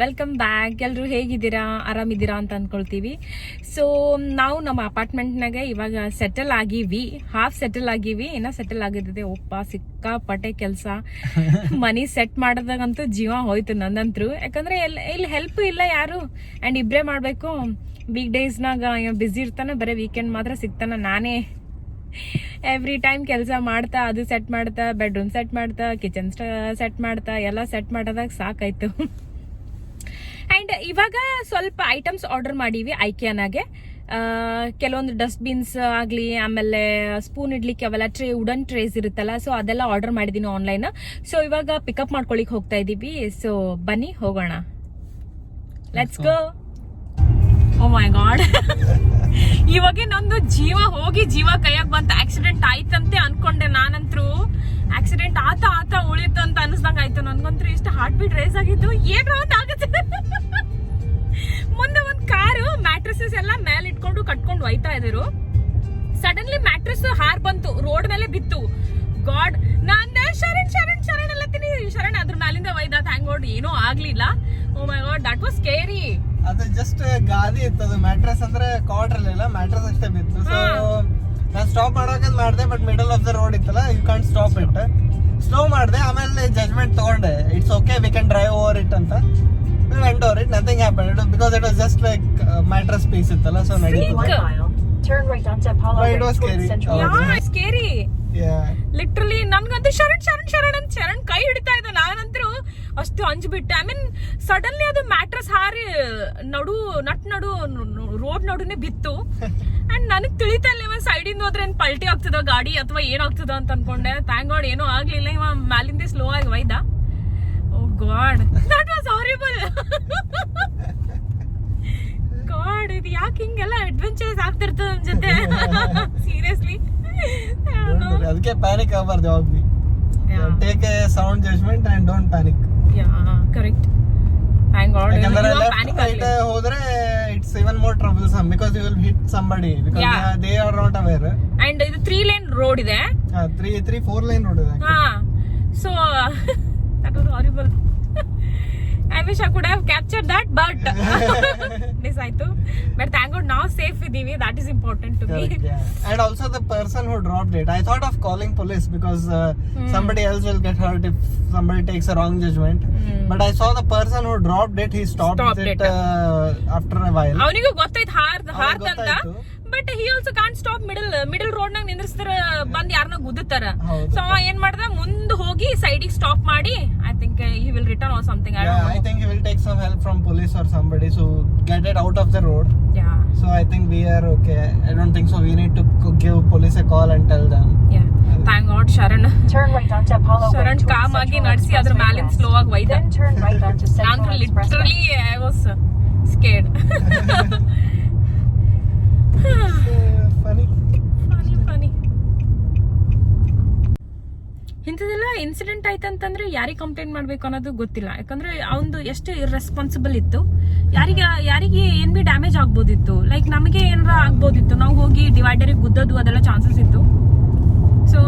Welcome back. ಎಲ್ಲರೂ ಹೇಗಿದ್ದೀರಾ, ಆರಾಮಿದ್ದೀರಾ ಅಂತ ಅಂದ್ಕೊಳ್ತೀವಿ. ಸೊ ನಾವು ನಮ್ಮ ಅಪಾರ್ಟ್ಮೆಂಟ್ನಾಗ ಇವಾಗ ಸೆಟಲ್ ಆಗೀವಿ, ಹಾಫ್ ಸೆಟಲ್ ಆಗೀವಿ, ಇನ್ನ ಸೆಟಲ್ ಆಗಿದ್ದೆ. ಒಪ್ಪ ಸಿಕ್ಕಾಪಟ್ಟೆ ಕೆಲಸ, ಮನಿ ಸೆಟ್ ಮಾಡೋದಾಗಂತೂ ಜೀವ ಹೋಯ್ತು ನಂದಂತ್ರು. ಯಾಕಂದ್ರೆ ಇಲ್ಲಿ ಹೆಲ್ಪ್ ಇಲ್ಲ ಯಾರು, ಅಂಡ್ ಇಬ್ರೇ ಮಾಡ್ಬೇಕು. ವೀಕ್ ಡೇಸ್ನಾಗ ಬಿಸಿ ಇರ್ತಾನೆ, ಬರೀ ವೀಕೆಂಡ್ ಮಾತ್ರ ಸಿಗ್ತಾನ. ನಾನೇ ಎವ್ರಿ ಟೈಮ್ ಕೆಲಸ ಮಾಡ್ತಾ, ಅದು ಸೆಟ್ ಮಾಡ್ತಾ, ಬೆಡ್ರೂಮ್ ಸೆಟ್ ಮಾಡ್ತಾ, ಕಿಚನ್ ಸೆಟ್ ಮಾಡ್ತಾ, ಎಲ್ಲ ಸೆಟ್ ಮಾಡೋದಾಗ ಸಾಕಾಯ್ತು. ಅಂಡ್ ಇವಾಗ ಸ್ವಲ್ಪ ಐಟಮ್ಸ್ ಆರ್ಡರ್ ಮಾಡೀವಿ ಐಕಿಯಾನಾಗೆ. ಕೆಲವೊಂದು ಡಸ್ಟ್ಬಿನ್ಸ್ ಆಗ್ಲಿ, ಆಮೇಲೆ ಸ್ಪೂನ್ ಇಡ್ಲಿಕ್ಕೆ ಅವೆಲ್ಲ ವುಡನ್ ಟ್ರೇಸ್ ಇರುತ್ತಲ್ಲ, ಸೊ ಅದೆಲ್ಲ ಆರ್ಡರ್ ಮಾಡಿದೀನಿ ಆನ್ಲೈನ್. ಸೊ ಇವಾಗ ಪಿಕಪ್ ಮಾಡ್ಕೊಳಿಕ್ ಹೋಗ್ತಾ ಇದೀವಿ. ಸೊ ಬನ್ನಿ ಹೋಗೋಣ, let's go. O my god, ಇವಾಗ ನಂದು ಜೀವ ಹೋಗಿ ಜೀವ ಕೈಯಾಗ ಬಂತ. ಆಕ್ಸಿಡೆಂಟ್ ಆಯ್ತಂತೆ ಅನ್ಕೊಂಡೆ ನಾನಂತ್ರು. ಆಕ್ಸಿಡೆಂಟ್ ಆತ ಉಳಿತು ಅಂತ ಅನ್ಸ್ದಂಗ ಆಯ್ತು. ನನ್ಗಂತ್ರು ಇಷ್ಟು ಹಾರ್ಟ್ ಬೀಟ್ ರೇಸ್ ಆಗಿದ್ದು, ಏನೋ ಆಗುತ್ತೆ. ಮುಂದೆ ಒಂದ್ ಕಾರು ಮ್ಯಾಟ್ರಸಸ್ ಎಲ್ಲ ಮೇಲೆ ಇಟ್ಕೊಂಡು ಕಟ್ಕೊಂಡು ಒಯ್ತಾ ಇದ್ರು. ಸಡನ್ಲಿ ಮ್ಯಾಟ್ರಸ್ ಹಾರ್ ಬಂತು, ರೋಡ್ ಮೇಲೆ ಬಿತ್ತು. ಗಾಡ್, ನಾನ್ ಶರಣ್ ಅಲ್ಲತ್ತೀನಿ. ಶರಣ್ ಅದ್ರ ಮೇಲಿಂದ ಒಯ್ದ, ಥ್ಯಾಂಕ್ ಗಾಡ್ ಏನೂ ಆಗ್ಲಿಲ್ಲ. ಓ ಮೈ ಗಾಡ್, ದಟ್ ವಾಸ್ ಸ್ಕೇರಿ. ಅದು ಜಸ್ಟ್ ಗಾದಿ ಇತ್ತು, ಅದು ಮ್ಯಾಟ್ರಸ್ ಅಂದ್ರೆ ಕಾಟ್ ಇರಲಿಲ್ಲ, ಮ್ಯಾಟ್ರಸ್ ಅಷ್ಟೇ ಬಿತ್ತು. ಸೊ ನಾನು ಸ್ಟಾಪ್ ಮಾಡೋಕೆ ಮಾಡಿದೆ, but middle of the road ಇತ್ತಲ್ಲ, you can't stop it. Slow ಮಾಡಿದೆ, ಆಮೇಲೆ ಜಜ್ಮೆಂಟ್ ತಗೊಂಡೆ, it's okay, we can drive over it ಅಂತ. We went over it, nothing happened because it was just like mattress piece ittala, so naditu. Turn right onto Apollo. But it was scary. Yeah, scary. Yeah. Literally ನನ್ಗಂತೂ ಶರಣ್ ಅಂತ ಶರಣ್ ಕೈ ಹಿಡಿತಾ ಇದ್ದ. ನಾನಂತರೂ ಅಷ್ಟು ಅಂಜ್ಬಿಟ್ಟೆ. I mean suddenly ಅದು mattress ಹಾರಿ ನಡು ರೋಡ್ ನಡುನೆ ಬಿತ್ತು. ಅಂಡ್ ನನಗ್ ತಿಳಿತಾ ಇಲ್ಲ, ಇವ ಸೈಡಿಂದ ಹೋದ್ರೆ ಏನ್ ಪಲ್ಟಿ ಆಗ್ತದ ಗಾಡಿ ಅಥವಾ ಏನಾಗ್ತದ ಅಂತ ಅನ್ಕೊಂಡೆ. ಥ್ಯಾಂಕ್ ಗಾಡ್ ಏನೂ ಆಗ್ಲಿಲ್ಲ. ಇವ ಮ್ಯಾಲಿಂದ ಸ್ಲೋ ಆಗಿ ಒಯ್ದ. Oh God, that was horrible. God, ಇದು ಯಾಕೆ ಹಿಂಗೆಲ್ಲ ಅಡ್ವೆಂಚರ್ಸ್ ಆಗ್ತಿರ್ತದ ನಮ್ ಜೊತೆ, ಸೀರಿಯಸ್ಲಿ. ಅದಕ್ಕೆ ಪ್ಯಾನಿಕ್ ಆಗಬಾರ್ದು ಯಾವಾಗ್ಲಿ. Take a sound judgement and don't panic. Yeah, correct. Thank God. ಯಾಕಂದ್ರೆ ಲೆಫ್ಟ್ ರೈಟ್ ಹೋದ್ರೆ it's even more troublesome because you will hit somebody because they are not aware. And ಇದು 3 lane road ಇದೆ. 4 lane road ಇದೆ. ಹಾ, so that was horrible. I wish I could have captured that, but miss ಆಯ್ತು. But thank God now safe ಇದೀವಿ, that is important to me. Yeah. And also the person who dropped it, I thought of calling police because somebody else will get hurt if somebody takes a wrong judgment. But I saw the person who dropped it, he stopped it after a while. ಅವನಿಗೂ ಗೊತ್ತಾಯ್ತು ಹಾರ್ದಂತ. But he also can't stop middle road ನಾಗ ನಿಂದ್ರಿಸ್ತಾರ, ಬಂದ್ ಯಾರನ್ನ ಗುದ್ದುತ್ತಾರ. So ಏನ್ ಮಾಡ್ದ, ಮುಂದ್ ಹೋಗಿ ಸೈಡಿಗೆ ಸ್ಟಾಪ್ ಮಾಡಿ, I think he will return or something. I think he will take some help from police or somebody to get it out of the road. Yeah. So I think we are okay. I don't think so we need to give police a call and tell them. Yeah. Thank God Sharan Turn com ಆಗಿ ನಡೆಸಿ ಅದ್ರ ಮೇಲಿಂದ slow ಆಗಿ ಒಯ್ದ. Then turn right onto Central ನಾನು Expressway. Literally I was scared. Funny. ಇಂಥದೆಲ್ಲ incident ಆಯ್ತಂತಂದ್ರೆ ಯಾರಿಗೆ complaint ಮಾಡ್ಬೇಕು ಅನ್ನೋದು ಗೊತ್ತಿಲ್ಲ. ಯಾಕಂದ್ರೆ ಅವನು ಎಷ್ಟು ಇರ್ರೆಸ್ಪಾನ್ಸಿಬಲ್ ಇತ್ತು. ಯಾರಿಗೆ ಏನ್ ಬಿ ಡ್ಯಾಮೇಜ್ ಆಗ್ಬೋದಿತ್ತು, ಲೈಕ್ ನಮಗೆ ಏನಾರ ಆಗ್ಬೋದಿತ್ತು. ನಾವು ಹೋಗಿ ಡಿವೈಡರಿಗೆ ಗುದ್ದೋದು ಅದೆಲ್ಲ ಚಾನ್ಸಸ್ ಇತ್ತು. ಸೊ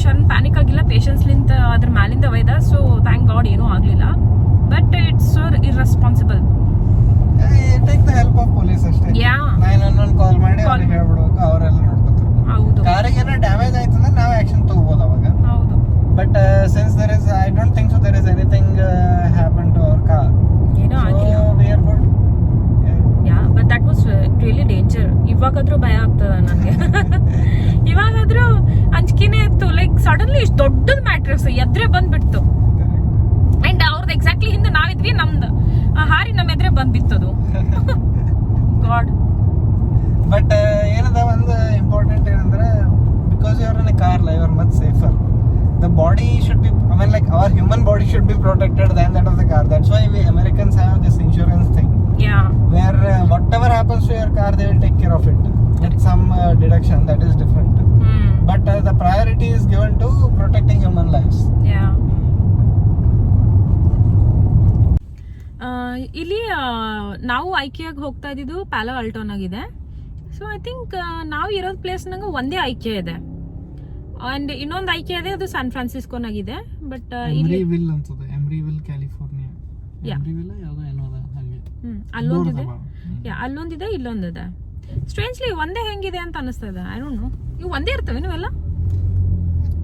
ಶರಣ್ ಪ್ಯಾನಿಕ್ ಆಗಿಲ್ಲ, ಪೇಷನ್ಸ್ಲಿಂದ ಅದ್ರ ಮ್ಯಾಲಿಂದ ಒಯ್ದ. ಸೊ ಥ್ಯಾಂಕ್ ಗಾಡ್ ಏನೂ ಆಗ್ಲಿಲ್ಲ. But it's so irresponsible. Take the help of police ಅಷ್ಟೇ. 911 ಕಾಲ್ ಮಾಡಿ ಅವ್ರಿಗೆ ಹೇಳ್ಬಿಡ್ಬೇಕು, ಅವರೆಲ್ಲ ನೋಡ್ಕೊತಾರೆ. ಹೌದು, ಕಾರಿಗೆ ಏನೋ ಡ್ಯಾಮೇಜ್ ಆಯ್ತು ಅಂದ್ರೆ ನಾವು ಆಕ್ಷನ್ ತಗೋಬಹುದು ಅವಾಗ. ಹೌದು. But since there is, I don't think so there is anything happened to our car. ಏನೂ ಆಗಿಲ್ಲ. So we are good. Yeah, but that was really danger. ಇವಾಗಾದ್ರೂ ಭಯ ಆಗ್ತದ ನನಗೆ. ಇವಾಗಾದ್ರೂ ಅಂಜಿಕೆನೇ ಇತ್ತು. ಲೈಕ್ ಸಡನ್ಲಿ ಇಷ್ಟು ದೊಡ್ಡದ ಮ್ಯಾಟ್ರಸ್ ಎದ್ರೆ ಬಂದ್ಬಿಡ್ತು. ಅಂಡ್ ಅವ್ರದ್ದು ಎಕ್ಸಾಕ್ಟ್ಲಿ ಹಿಂದೆ ನಾವಿದ್ವಿ, ನಮ್ದು ಹಾರಿ ನಮ್ಮ ಎದುರೆ ಬಂದ್ಬಿತ್ತದು. ಗಾಡ್. ಬಟ್ ಏನದ ಒಂದು ಇಂಪಾರ್ಟೆಂಟ್ ಏನಂದ್ರೆ, because you are in a car, you are much safer. The body should be, I mean, like our human body should be protected than that of the car. That's why we Americans have this insurance thing. Yeah. Where whatever happens to your car, they will take care of it with some deduction. That is different. But the priority is given to protecting human lives. Yeah. ಇಲ್ಲಿ ನಾವು ಐಕಿಯಾಗ ಹೋಗ್ತಾ ಇದ್ದಿದ್ದು ಪ್ಯಾಲೋ ಆಲ್ಟೋನ್ ಆಗಿದೆ. So I think ನಾವು ಇರೋದ್ place ನಂಗೆ ಒಂದೇ IKEA ಇದೆ. ಅಂಡ್ ಇನ್ನೊಂದು ಐಕಿಯಾ ಇದೆ, ಅದು ಸ್ಯಾನ್ ಫ್ರಾನ್ಸಿಸ್ಕೋನಾಗಿದೆ. ಬಟ್ ಎಮ್ರಿವಿಲ್ ಅನ್ಸುತ್ತೆ, ಎಮ್ರಿವಿಲ್ ಕ್ಯಾಲಿಫೋರ್ನಿಯಾ. ಎಮ್ರಿವಿಲ್ ಯಾವ್ದೋ ಅಲ್ಲೊಂದಿದೆ, ಅಲ್ಲೊಂದಿದೆ, ಇಲ್ಲೊಂದಿದೆ. ಸ್ಟ್ರೇಂಜ್ಲಿ ಒಂದೇ ಹೆಂಗಿದೆ ಅಂತ ಅನಿಸ್ತದೆ. ಐ ಡೋಂಟ್ ನೋ, ಇವು ಒಂದೇ ಇರ್ತವೆ ನೀವೆಲ್ಲ?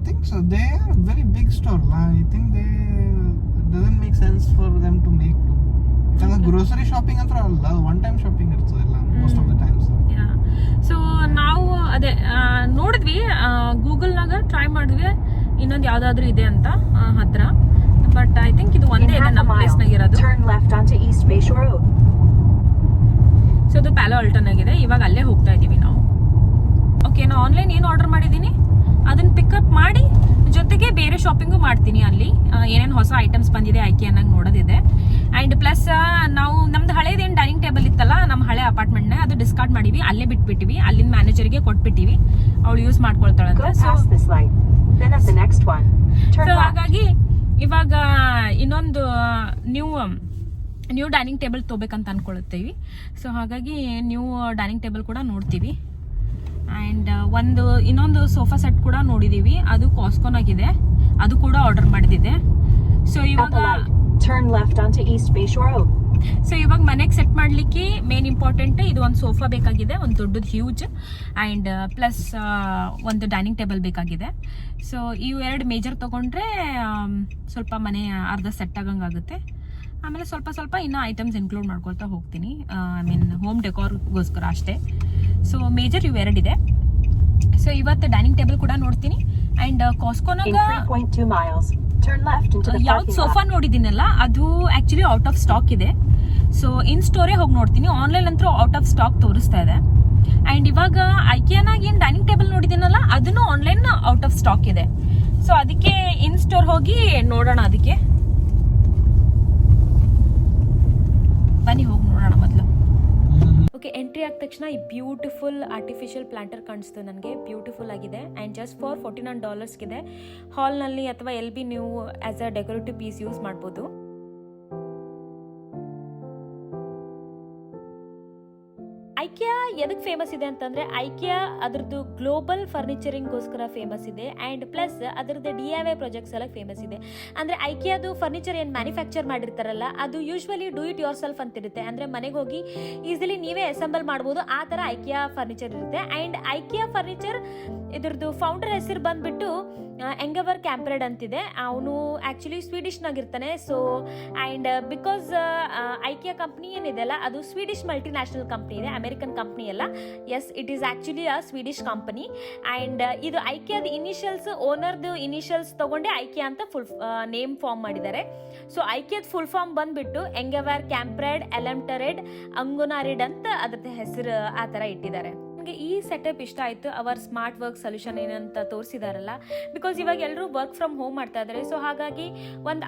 I think so. They are very big store. I think it doesn't make sense for them to make two. ಯಾಕಂದ್ರೆ ಗ್ರೋಸರಿ ಶಾಪಿಂಗ್ ಅಂತ ಅಲ್ಲ, ಒನ್ ಟೈಮ್ ಶಾಪಿಂಗ್ ಇರ್ತದಲ್ಲ most of the times. So ನಾವು ಅದೇ ನೋಡಿದ್ವಿ, ಗೂಗಲ್ನಾಗ ಟ್ರೈ ಮಾಡಿದ್ವಿ ಇನ್ನೊಂದು ಯಾವ್ದಾದ್ರು ಇದೆ ಅಂತ ಹತ್ರ. ಬಟ್ ಐ ಥಿಂಕ್ ಇದು ಒಂದೇ ಇದೆ ನಮ್ಮ ಪ್ಲೇಸ್ನಾಗ ಇರೋದು. Turn left onto East Bay Shore Road. So ಅದು ಪ್ಯಾಲೋ ಆಲ್ಟನ್ ಆಗಿದೆ. ಇವಾಗ ಅಲ್ಲೇ ಹೋಗ್ತಾ ಇದೀವಿ ನಾವು. ಓಕೆ, ನಾನು ಆನ್ಲೈನ್ ಏನು ಆರ್ಡರ್ ಮಾಡಿದ್ದೀನಿ ಅದನ್ನ ಪಿಕಪ್ ಮಾಡಿ ಜೊತೆಗೆ ಬೇರೆ ಶಾಪಿಂಗು ಮಾಡ್ತೀನಿ. ಅಲ್ಲಿ ಏನೇನು ಹೊಸ ಐಟಮ್ಸ್ ಬಂದಿದೆ ಐಕಿಯಾನಾಗ ನೋಡೋದಿದೆ. ಆ್ಯಂಡ್ ಪ್ಲಸ್ ನಾವು ನಮ್ದು ಹಳೇದೇನು ಡೈನಿಂಗ್ ಟೇಬಲ್ ಇತ್ತಲ್ಲ ನಮ್ಮ ಹಳೆ ಅಪಾರ್ಟ್ಮೆಂಟ್ನಾಗ, ಅದು ಡಿಸ್ಕಾರ್ಡ್ ಮಾಡಿವಿ, ಅಲ್ಲೇ ಬಿಟ್ಬಿಟ್ಟಿವಿ. ಅಲ್ಲಿಂದ ಮ್ಯಾನೇಜರ್ಗೆ ಕೊಟ್ಬಿಟ್ಟಿವಿ, ಅವಳು ಯೂಸ್ ಮಾಡ್ಕೊಳ್ತಾಳಂತ. ಸೊ ಹಾಗಾಗಿ ಇವಾಗ ಇನ್ನೊಂದು ನ್ಯೂ ಡೈನಿಂಗ್ ಟೇಬಲ್ ತೊಗೋಬೇಕಂತ ಅನ್ಕೊಳ್ತೀವಿ. ಸೊ ಹಾಗಾಗಿ ನ್ಯೂ ಡೈನಿಂಗ್ ಟೇಬಲ್ ಕೂಡ ನೋಡ್ತೀವಿ. ಆ್ಯಂಡ್ ಇನ್ನೊಂದು ಸೋಫಾ ಸೆಟ್ ಕೂಡ ನೋಡಿದೀವಿ, ಅದು ಕಾಸ್ಕೋನಾಗಿದೆ, ಅದು ಕೂಡ ಆರ್ಡರ್ ಮಾಡಿದ್ದೆ. ಸೊ ಇವಾಗ ಮನೆಗೆ ಸೆಟ್ ಮಾಡ್ಲಿಕ್ಕೆ ಮೇನ್ ಇಂಪಾರ್ಟೆಂಟ್ ಇದು ಒಂದು ಸೋಫಾ ಬೇಕಾಗಿದೆ, ಒಂದು ದೊಡ್ಡದು ಹ್ಯೂಜ್, ಆ್ಯಂಡ್ ಪ್ಲಸ್ ಒಂದು ಡೈನಿಂಗ್ ಟೇಬಲ್ ಬೇಕಾಗಿದೆ. ಸೊ ಇವು ಎರಡು ಮೇಜರ್ ತಗೊಂಡ್ರೆ ಸ್ವಲ್ಪ ಮನೆ ಅರ್ಧ ಸೆಟ್ ಆಗಂಗಾಗುತ್ತೆ. ಆಮೇಲೆ ಸ್ವಲ್ಪ ಇನ್ನೂ ಐಟಮ್ಸ್ ಇನ್ಕ್ಲೂಡ್ ಮಾಡ್ಕೊಳ್ತಾ ಹೋಗ್ತೀನಿ, ಐ ಮೀನ್ ಹೋಮ್ ಡೆಕೋರ್ಗೋಸ್ಕರ ಅಷ್ಟೇ. ಸೊ ಮೇಜರ್ ಇವು ಎರಡಿದೆ. ಸೊ ಇವತ್ತು ಡೈನಿಂಗ್ ಟೇಬಲ್ ಕೂಡ ನೋಡ್ತೀನಿ. ಆ್ಯಂಡ್ ಕಾಸ್ಕೋನಾಗ ಯಾವ್ದು ಸೋಫಾ ನೋಡಿದ್ದೀನಲ್ಲ ಅದು ಆಕ್ಚುಲಿ ಔಟ್ ಆಫ್ ಸ್ಟಾಕ್ ಇದೆ. ಸೊ ಇನ್ ಸ್ಟೋರೇ ಹೋಗಿ ನೋಡ್ತೀನಿ, ಆನ್ಲೈನ್ ಅಂತೂ ಔಟ್ ಆಫ್ ಸ್ಟಾಕ್ ತೋರಿಸ್ತಾ ಇದೆ. ಆ್ಯಂಡ್ ಇವಾಗ ಐಕಿಯಾನಾಗ ಏನು ಡೈನಿಂಗ್ ಟೇಬಲ್ ನೋಡಿದ್ದೀನಲ್ಲ ಅದನ್ನು ಆನ್ಲೈನ್ ಔಟ್ ಆಫ್ ಸ್ಟಾಕ್ ಇದೆ. ಸೊ ಅದಕ್ಕೆ ಇನ್ ಸ್ಟೋರ್ ಹೋಗಿ ನೋಡೋಣ. ಅದಕ್ಕೆ ಬನ್ನಿ ಹೋಗಿ ನೋಡೋಣ ಮೊದಲು. ಓಕೆ, ಎಂಟ್ರಿ ಆದ ತಕ್ಷಣ ಈ ಬ್ಯೂಟಿಫುಲ್ ಆರ್ಟಿಫಿಷಿಯಲ್ ಪ್ಲಾಂಟರ್ ಕಾಣಿಸ್ತು ನನಗೆ. ಬ್ಯೂಟಿಫುಲ್ ಆಗಿದೆ ಆ್ಯಂಡ್ ಜಸ್ಟ್ ಫಾರ್ $49 ಹಾಲ್ನಲ್ಲಿ ಅಥವಾ LB ನೀವು as a decorative piece use ಮಾಡ್ಬೋದು. ಐಕಿಯಾ ಎದಕ್ಕೆ ಫೇಮಸ್ ಇದೆ ಅಂತಂದ್ರೆ, ಐಕಿಯಾ ಅದರದ್ದು ಗ್ಲೋಬಲ್ ಫರ್ನಿಚರಿಂಗ್ಗೋಸ್ಕರ ಫೇಮಸ್ ಇದೆ. ಆ್ಯಂಡ್ ಪ್ಲಸ್ ಅದರದ್ದು DIY ಪ್ರಾಜೆಕ್ಟ್ಸ್ ಎಲ್ಲ ಫೇಮಸ್ ಇದೆ. ಅಂದರೆ ಐಕಿಯಾದು ಫರ್ನಿಚರ್ ಏನು ಮ್ಯಾನುಫ್ಯಾಕ್ಚರ್ ಮಾಡಿರ್ತಾರಲ್ಲ ಅದು usually do it yourself ಅಂತಿರುತ್ತೆ. ಅಂದರೆ ಮನೆಗೆ ಹೋಗಿ ಈಸಿಲಿ ನೀವೇ ಅಸೆಂಬಲ್ ಮಾಡ್ಬೋದು, ಆ ಥರ ಐಕಿಯಾ ಫರ್ನಿಚರ್ ಇರುತ್ತೆ. ಆ್ಯಂಡ್ ಐಕಿಯಾ ಫರ್ನಿಚರ್ ಇದ್ರದ್ದು ಫೌಂಡರ್ ಹೆಸರು ಬಂದ್ಬಿಟ್ಟು ಎಂಗವರ್ ಕ್ಯಾಂಪ್ರೆಡ್ ಅಂತಿದೆ. ಅವನು ಆ್ಯಕ್ಚುಲಿ ಸ್ವೀಡಿಷ್ನಾಗಿರ್ತಾನೆ. So and because IKEA company ಏನಿದೆಲ್ಲ ಅದು ಸ್ವೀಡಿಷ್ ಮಲ್ಟಿನ್ಯಾಷನಲ್ ಕಂಪ್ನಿ ಇದೆ, ಅಮೆರಿಕನ್ ಕಂಪ್ನಿ ಅಲ್ಲ. Yes, it is actually a Swedish company. And ಇದು ಐಕಿಯಾದ ಇನಿಷಿಯಲ್ಸ್, ಓನರ್ದು ಇನಿಷಿಯಲ್ಸ್ ತಗೊಂಡೆ ಐಕಿಯಾ ಅಂತ ಫುಲ್ ನೇಮ್ ಫಾರ್ಮ್ ಮಾಡಿದ್ದಾರೆ. ಸೊ ಐಕಿಯಾದ ಫುಲ್ ಫಾರ್ಮ್ ಬಂದ್ಬಿಟ್ಟು ಎಂಗವರ್ ಕ್ಯಾಂಪ್ರೆಡ್ ಎಲೆಮ್ಟರೆಡ್ ಅಂಗುನಾರಿಡ್ ಅಂತ ಅದ್ರದ್ದು ಹೆಸರು ಆ ಥರ ಇಟ್ಟಿದ್ದಾರೆ. ನನಗೆ ಈ ಸೆಟಪ್ ಇಷ್ಟ ಆಯಿತು. ಅವರ ಸ್ಮಾರ್ಟ್ ವರ್ಕ್ ಸೊಲ್ಯೂಷನ್ ಏನಂತ ತೋರಿಸಿದಾರಲ್ಲ, ಬಿಕಾಸ್ ಇವಾಗ ಎಲ್ಲರೂ ವರ್ಕ್ ಫ್ರಮ್ ಹೋಮ್ ಮಾಡ್ತಾ ಇದ್ದಾರೆ. ಸೊ ಹಾಗಾಗಿ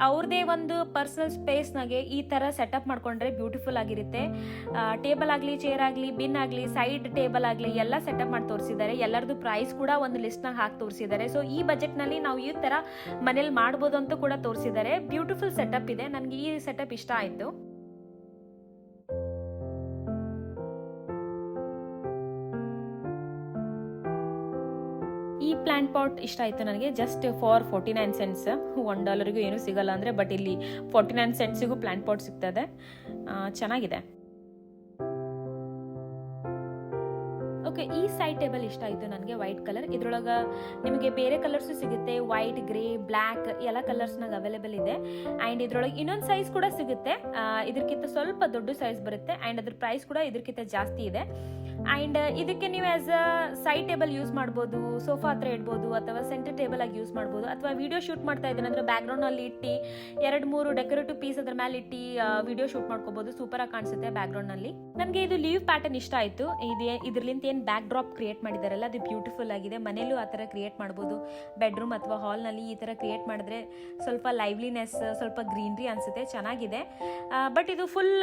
ಅವ್ರದೇ ಒಂದು ಪರ್ಸನಲ್ ಸ್ಪೇಸ್ನಾಗೆ ಈ ಥರ ಸೆಟಪ್ ಮಾಡ್ಕೊಂಡ್ರೆ ಬ್ಯೂಟಿಫುಲ್ ಆಗಿರುತ್ತೆ. ಟೇಬಲ್ ಆಗಲಿ, ಚೇರ್ ಆಗಲಿ, ಬಿನ್ ಆಗಲಿ, ಸೈಡ್ ಟೇಬಲ್ ಆಗಲಿ ಎಲ್ಲ ಸೆಟಪ್ ಮಾಡಿ ತೋರಿಸಿದ್ದಾರೆ. ಎಲ್ಲರದ್ದು ಪ್ರೈಸ್ ಕೂಡ ಒಂದು ಲಿಸ್ಟ್ನಾಗ ಹಾಕಿ ತೋರಿಸಿದ್ದಾರೆ. ಸೊ ಈ ಬಜೆಟ್ನಲ್ಲಿ ನಾವು ಈ ಥರ ಮನೇಲಿ ಮಾಡ್ಬೋದು ಅಂತ ಕೂಡ ತೋರಿಸಿದ್ದಾರೆ. ಬ್ಯೂಟಿಫುಲ್ ಸೆಟಪ್ ಇದೆ, ನನಗೆ ಈ ಸೆಟಪ್ ಇಷ್ಟ ಆಯಿತು. ಈ ಪ್ಲಾಂಟ್ ಪಾಟ್ ಇಷ್ಟ ಆಯಿತು ನನಗೆ. ಜಸ್ಟ್ ಫಾರ್ 49 cents, $1 ಏನೂ ಸಿಗಲ್ಲ ಅಂದರೆ, ಬಟ್ ಇಲ್ಲಿ 49 cents ಪ್ಲಾಂಟ್ ಪಾಟ್ ಸಿಗ್ತದೆ. ಚೆನ್ನಾಗಿದೆ. ಓಕೆ, ಈ ಸೈಡ್ ಟೇಬಲ್ ಇಷ್ಟ ಆಯಿತು ನನಗೆ, ವೈಟ್ ಕಲರ್. ಇದ್ರೊಳಗೆ ನಿಮಗೆ ಬೇರೆ ಕಲರ್ಸು ಸಿಗುತ್ತೆ, ವೈಟ್, ಗ್ರೇ, ಬ್ಲ್ಯಾಕ್ ಎಲ್ಲ ಕಲರ್ಸ್ನಾಗ ಅವೈಲೇಬಲ್ ಇದೆ. ಆ್ಯಂಡ್ ಇದ್ರೊಳಗೆ ಇನ್ನೊಂದು ಸೈಜ್ ಕೂಡ ಸಿಗುತ್ತೆ, ಇದಕ್ಕಿಂತ ಸ್ವಲ್ಪ ದೊಡ್ಡ ಸೈಜ್ ಬರುತ್ತೆ. ಆ್ಯಂಡ್ ಅದ್ರ ಪ್ರೈಸ್ ಕೂಡ ಇದಕ್ಕಿಂತ ಜಾಸ್ತಿ ಇದೆ. ಆ್ಯಂಡ್ ಇದಕ್ಕೆ ನೀವು ಆಸ್ ಅ ಸೈಡ್ ಟೇಬಲ್ ಯೂಸ್ ಮಾಡ್ಬೋದು, ಸೋಫಾ ಹತ್ರ ಇಡ್ಬೋದು, ಅಥವಾ ಸೆಂಟರ್ ಟೇಬಲ್ ಆಗಿ ಯೂಸ್ ಮಾಡ್ಬೋದು, ಅಥವಾ ವಿಡಿಯೋ ಶೂಟ್ ಮಾಡ್ತಾ ಇದ್ದೀನಿ ಅಂದರೆ ಬ್ಯಾಕ್ಗ್ರೌಂಡ್ನಲ್ಲಿ ಇಟ್ಟು 2-3 ಡೆಕೋರೇಟಿವ್ ಪೀಸ್ ಅದ್ರ ಮೇಲೆ ಇಟ್ಟು ವಿಡಿಯೋ ಶೂಟ್ ಮಾಡ್ಕೋಬೋದು. ಸೂಪರಾಗಿ ಕಾಣಿಸುತ್ತೆ ಬ್ಯಾಕ್ಗ್ರೌಂಡ್ನಲ್ಲಿ. ನನಗೆ ಇದು ಲೀವ್ ಪ್ಯಾಟರ್ನ್ ಇಷ್ಟ ಆಯಿತು. ಇದ್ರಲಿಂತ ಏನು ಬ್ಯಾಕ್ ಡ್ರಾಪ್ ಕ್ರಿಯೇಟ್ ಮಾಡಿದಾರಲ್ಲ ಅದು ಬ್ಯೂಟಿಫುಲ್ ಆಗಿದೆ. ಮನೇಲೂ ಆ ಥರ ಕ್ರಿಯೇಟ್ ಮಾಡ್ಬೋದು. ಬೆಡ್ರೂಮ್ ಅಥವಾ ಹಾಲ್ನಲ್ಲಿ ಈ ಥರ ಕ್ರಿಯೇಟ್ ಮಾಡಿದ್ರೆ ಸ್ವಲ್ಪ ಲೈವ್ಲಿನೆಸ್, ಸ್ವಲ್ಪ ಗ್ರೀನ್ರಿ ಅನಿಸುತ್ತೆ, ಚೆನ್ನಾಗಿದೆ. ಬಟ್ ಇದು ಫುಲ್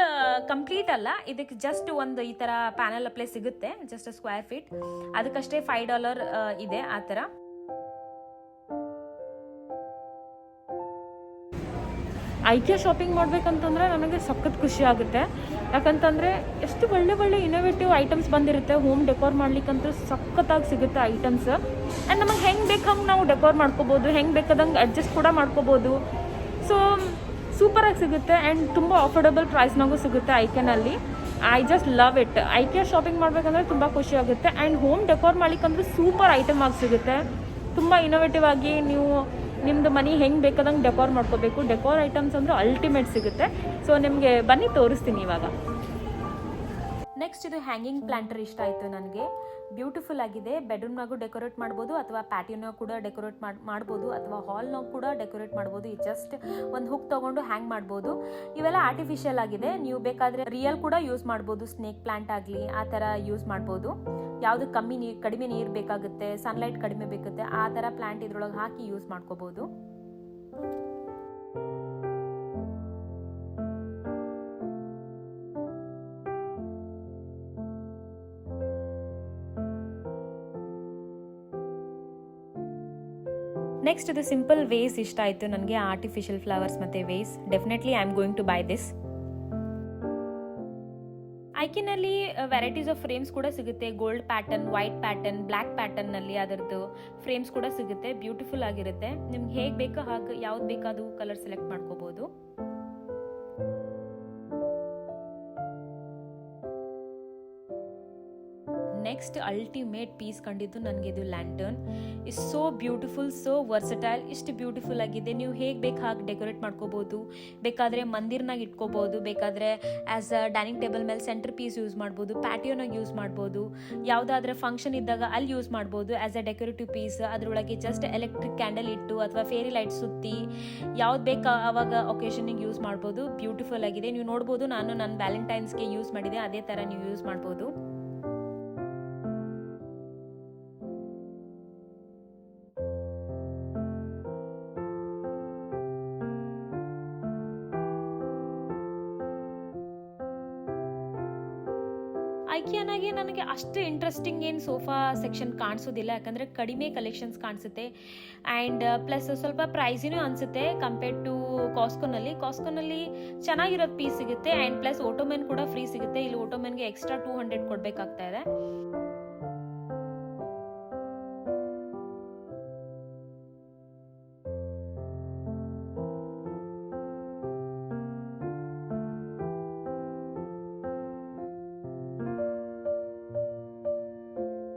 ಕಂಪ್ಲೀಟ್ ಅಲ್ಲ, ಇದಕ್ಕೆ ಜಸ್ಟ್ ಒಂದು ಈ ಥರ ಪ್ಯಾನಲ್ ಅಪ್ಲೈ ಸಿಗುತ್ತೆ, ಜಸ್ಟ್ ಸ್ಕ್ವೇರ್ ಫೀಟ್, ಅದಕ್ಕಷ್ಟೇ $5 ಇದೆ ಆ ಥರ. ಐಕಿಯಾ ಶಾಪಿಂಗ್ ಮಾಡ್ಬೇಕಂತಂದ್ರೆ ನನಗೆ ಸಖತ್ ಖುಷಿ ಆಗುತ್ತೆ. ಯಾಕಂತಂದರೆ ಎಷ್ಟು ಒಳ್ಳೆ ಇನೋವೇಟಿವ್ ಐಟಮ್ಸ್ ಬಂದಿರುತ್ತೆ. ಹೋಮ್ ಡೆಕೋರ್ ಮಾಡ್ಲಿಕ್ಕಂತೂ ಸಖತ್ತಾಗಿ ಸಿಗುತ್ತೆ ಐಟಮ್ಸ್. ಆ್ಯಂಡ್ ನಮಗೆ ಹೆಂಗೆ ಬೇಕು ಹಂಗೆ ನಾವು ಡೆಕೋರ್ ಮಾಡ್ಕೋಬೋದು, ಹೆಂಗೆ ಬೇಕಾದಂಗೆ ಅಡ್ಜಸ್ಟ್ ಕೂಡ ಮಾಡ್ಕೋಬೋದು. ಸೊ ಸೂಪರಾಗಿ ಸಿಗುತ್ತೆ ಆ್ಯಂಡ್ ತುಂಬ ಅಫೋರ್ಡಬಲ್ ಪ್ರೈಸ್ನಾಗೂ ಸಿಗುತ್ತೆ ಐಕೆನಲ್ಲಿ. I just love it. IKEA shopping ಮಾಡಬೇಕಂದ್ರೆ ತುಂಬ ಖುಷಿ ಆಗುತ್ತೆ. ಆ್ಯಂಡ್ ಹೋಮ್ ಡೆಕೋರ್ ಮಾಡ್ಲಿಕ್ಕಂದ್ರೆ ಸೂಪರ್ ಐಟಮ್ ಆಗಿ ಸಿಗುತ್ತೆ. ತುಂಬ ಇನೋವೇಟಿವ್ ಆಗಿ ನೀವು ನಿಮ್ಮದು ಮನೆ ಹೆಂಗೆ ಬೇಕಾದಂಗೆ ಡೆಕೋರ್ ಮಾಡ್ಕೋಬೇಕು. ಡೆಕೋರ್ ಐಟಮ್ಸ್ ಅಂದರೆ ಅಲ್ಟಿಮೇಟ್ ಸಿಗುತ್ತೆ. ಸೊ ನಿಮಗೆ ಬನ್ನಿ ತೋರಿಸ್ತೀನಿ ಇವಾಗ. ನೆಕ್ಸ್ಟ್ ಇದು ಹ್ಯಾಂಗಿಂಗ್ ಪ್ಲಾಂಟರ್ ಇಷ್ಟ ಆಯಿತು ನನಗೆ. ಬ್ಯೂಟಿಫುಲ್ ಆಗಿದೆ. ಬೆಡ್ರೂಮ್ನಾಗೂ ಡೆಕೋರೇಟ್ ಮಾಡ್ಬೋದು ಅಥವಾ ಪ್ಯಾಟಿಯೋನಾಗ ಕೂಡ ಡೆಕೋರೇಟ್ ಮಾಡ್ಬೋದು ಅಥವಾ ಹಾಲ್ನಾಗ ಕೂಡ ಡೆಕೋರೇಟ್ ಮಾಡ್ಬೋದು. ಈ ಜಸ್ಟ್ ಒಂದು ಹುಕ್ ತೊಗೊಂಡು ಹ್ಯಾಂಗ್ ಮಾಡ್ಬೋದು. ಇವೆಲ್ಲ ಆರ್ಟಿಫಿಷಿಯಲ್ ಆಗಿದೆ. ನೀವು ಬೇಕಾದರೆ ರಿಯಲ್ ಕೂಡ ಯೂಸ್ ಮಾಡ್ಬೋದು. ಸ್ನೇಕ್ ಪ್ಲಾಂಟ್ ಆಗಲಿ ಆ ಥರ ಯೂಸ್ ಮಾಡ್ಬೋದು. ಯಾವುದು ಕಡಿಮೆ ನೀರು ಬೇಕಾಗುತ್ತೆ, ಸನ್ಲೈಟ್ ಕಡಿಮೆ ಬೇಕಾಗುತ್ತೆ ಆ ಥರ ಪ್ಲಾಂಟ್ ಇದ್ರೊಳಗೆ ಹಾಕಿ ಯೂಸ್ ಮಾಡ್ಕೋಬೋದು. ನೆಕ್ಸ್ಟ್ ಇದು ಸಿಂಪಲ್ ವೇಸ್ ಇಷ್ಟ ಆಯಿತು ನನಗೆ. ಆರ್ಟಿಫಿಷಿಯಲ್ ಫ್ಲವರ್ಸ್ ಮತ್ತು vase. Definitely I am going to buy this. ಐಕಿನಲ್ಲಿ ವೆರೈಟೀಸ್ ಆಫ್ ಫ್ರೇಮ್ಸ್ ಕೂಡ ಸಿಗುತ್ತೆ. Gold pattern, white pattern, black ಪ್ಯಾಟರ್ನಲ್ಲಿ ಅದರದ್ದು ಫ್ರೇಮ್ಸ್ ಕೂಡ ಸಿಗುತ್ತೆ. ಬ್ಯೂಟಿಫುಲ್ ಆಗಿರುತ್ತೆ. ನಿಮ್ಗೆ ಹೇಗೆ ಬೇಕೋ ಹಾಗೆ ಯಾವ್ದು ಬೇಕಾದು ಕಲರ್ ಸೆಲೆಕ್ಟ್ ಮಾಡ್ಕೋಬೋದು. ನೆಕ್ಸ್ಟ್ ಅಲ್ಟಿಮೇಟ್ ಪೀಸ್ ಕಂಡಿದ್ದು ನನಗೆ ಇದು lantern. Is so beautiful, so versatile. ಇಷ್ಟು ಬ್ಯೂಟಿಫುಲ್ ಆಗಿದೆ. ನೀವು ಹೇಗೆ ಬೇಕು ಹಾಗೆ ಡೆಕೋರೇಟ್ ಮಾಡ್ಕೋಬೋದು. ಬೇಕಾದರೆ ಮಂದಿರ್ನಾಗ ಇಟ್ಕೋಬೋದು, ಬೇಕಾದರೆ ಆ್ಯಸ್ ಅ ಡೈನಿಂಗ್ ಟೇಬಲ್ ಮೇಲೆ ಸೆಂಟರ್ ಪೀಸ್ ಯೂಸ್ ಮಾಡ್ಬೋದು, ಪ್ಯಾಟಿಯೋನಾಗ ಯೂಸ್ ಮಾಡ್ಬೋದು, ಯಾವುದಾದ್ರೆ ಫಂಕ್ಷನ್ ಇದ್ದಾಗ ಅಲ್ಲಿ ಯೂಸ್ ಮಾಡ್ಬೋದು ಆ್ಯಸ್ ಅ ಡೆಕೋರೇಟಿವ್ ಪೀಸ್. ಅದರೊಳಗೆ ಜಸ್ಟ್ ಎಲೆಕ್ಟ್ರಿಕ್ ಕ್ಯಾಂಡಲ್ ಇಟ್ಟು ಅಥವಾ ಫೇರಿ ಲೈಟ್ ಸುತ್ತಿ ಯಾವ್ದು ಬೇಕು ಆವಾಗ ಒಕೇಶನಿಗೆ ಯೂಸ್ ಮಾಡ್ಬೋದು. ಬ್ಯೂಟಿಫುಲ್ ಆಗಿದೆ. ನೀವು ನೋಡ್ಬೋದು, ನಾನು ನನ್ನ ವ್ಯಾಲೆಂಟೈನ್ಸ್ಗೆ ಯೂಸ್ ಮಾಡಿದೆ, ಅದೇ ಥರ ನೀವು ಯೂಸ್ ಮಾಡ್ಬೋದು. ಐಕಿಯಾನಾಗೆ ನನಗೆ ಅಷ್ಟು ಇಂಟ್ರೆಸ್ಟಿಂಗ್ ಏನು ಸೋಫಾ ಸೆಕ್ಷನ್ ಕಾಣಿಸೋದಿಲ್ಲ, ಯಾಕಂದರೆ ಕಡಿಮೆ ಕಲೆಕ್ಷನ್ಸ್ ಕಾಣಿಸುತ್ತೆ. ಆ್ಯಂಡ್ ಪ್ಲಸ್ ಸ್ವಲ್ಪ ಪ್ರೈಸಿನೂ ಅನಿಸುತ್ತೆ ಕಂಪೇರ್ಡ್ ಟು ಕಾಸ್ಕೋನಲ್ಲಿ ಚೆನ್ನಾಗಿರೋದು ಪೀಸ್ ಸಿಗುತ್ತೆ. ಆ್ಯಂಡ್ ಪ್ಲಸ್ ಓಟೋಮೆನ್ ಕೂಡ ಫ್ರೀ ಸಿಗುತ್ತೆ. ಇಲ್ಲಿ ಓಟೋಮೆನ್ಗೆ ಎಕ್ಸ್ಟ್ರಾ 200 ಕೊಡಬೇಕಾಗ್ತಾ ಇದೆ.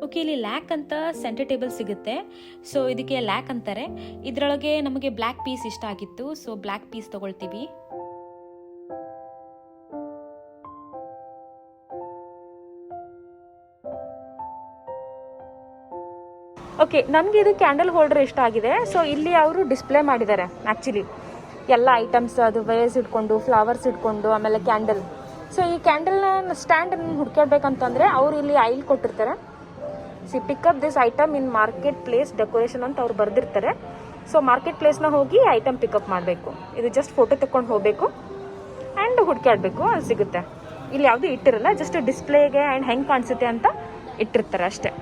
ಓಕೆ, ಇಲ್ಲಿ ಲ್ಯಾಕ್ ಅಂತ ಸೆಂಟರ್ ಟೇಬಲ್ ಸಿಗುತ್ತೆ. ಸೊ ಇದಕ್ಕೆ ಲ್ಯಾಕ್ ಅಂತಾರೆ. ಇದರೊಳಗೆ ನಮಗೆ ಬ್ಲ್ಯಾಕ್ ಪೀಸ್ ಇಷ್ಟ ಆಗಿತ್ತು, ಸೊ ಬ್ಲ್ಯಾಕ್ ಪೀಸ್ ತಗೊಳ್ತೀವಿ. ಓಕೆ, ನನಗೆ ಇದು ಕ್ಯಾಂಡಲ್ ಹೋಲ್ಡರ್ ಇಷ್ಟ ಆಗಿದೆ. ಸೊ ಇಲ್ಲಿ ಅವರು ಡಿಸ್ಪ್ಲೇ ಮಾಡಿದ್ದಾರೆ ಆ್ಯಕ್ಚುಲಿ ಎಲ್ಲ ಐಟಮ್ಸ್. ಅದು ವೇಸ್ ಇಟ್ಕೊಂಡು, ಫ್ಲವರ್ಸ್ ಇಟ್ಕೊಂಡು, ಆಮೇಲೆ ಕ್ಯಾಂಡಲ್. ಸೊ ಈ ಕ್ಯಾಂಡಲ್ನ ಸ್ಟ್ಯಾಂಡ್ ಹುಡ್ಕಾಡ್ಬೇಕಂತಂದರೆ ಅವರು ಇಲ್ಲಿ ಐಲ್ ಕೊಟ್ಟಿರ್ತಾರೆ. Pick up this item in market place decoration ಅಂತ ಅವ್ರು ಬರೆದಿರ್ತಾರೆ. ಸೊ ಮಾರ್ಕೆಟ್ ಪ್ಲೇಸ್ನ ಹೋಗಿ ಐಟಮ್ ಪಿಕಪ್ ಮಾಡಬೇಕು. ಇದು ಜಸ್ಟ್ ಫೋಟೋ ತಗೊಂಡು ಹೋಗಬೇಕು ಆ್ಯಂಡ್ ಹುಡ್ಕಾಡಬೇಕು, ಅದು ಸಿಗುತ್ತೆ. ಇಲ್ಲಿ ಯಾವುದೂ ಇಟ್ಟಿರಲ್ಲ, ಜಸ್ಟ್ ಡಿಸ್ಪ್ಲೇಗೆ ಆ್ಯಂಡ್ ಹೆಂಗೆ ಕಾಣಿಸುತ್ತೆ ಅಂತ ಇಟ್ಟಿರ್ತಾರೆ ಅಷ್ಟೇ.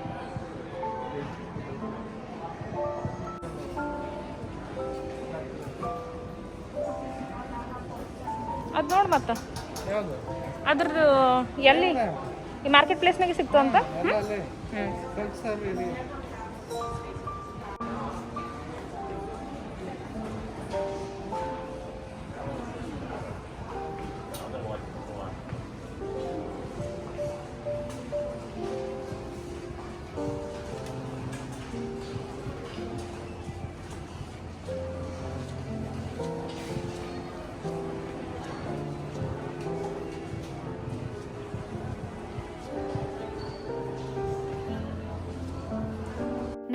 ಅದು ನೋಡಿ ಮತ್ತೆ ಅದ್ರದ್ದು ಎಲ್ಲಿ ಈ ಮಾರ್ಕೆಟ್ ಪ್ಲೇಸ್ನಾಗೆ ಸಿಕ್ತು ಅಂತ.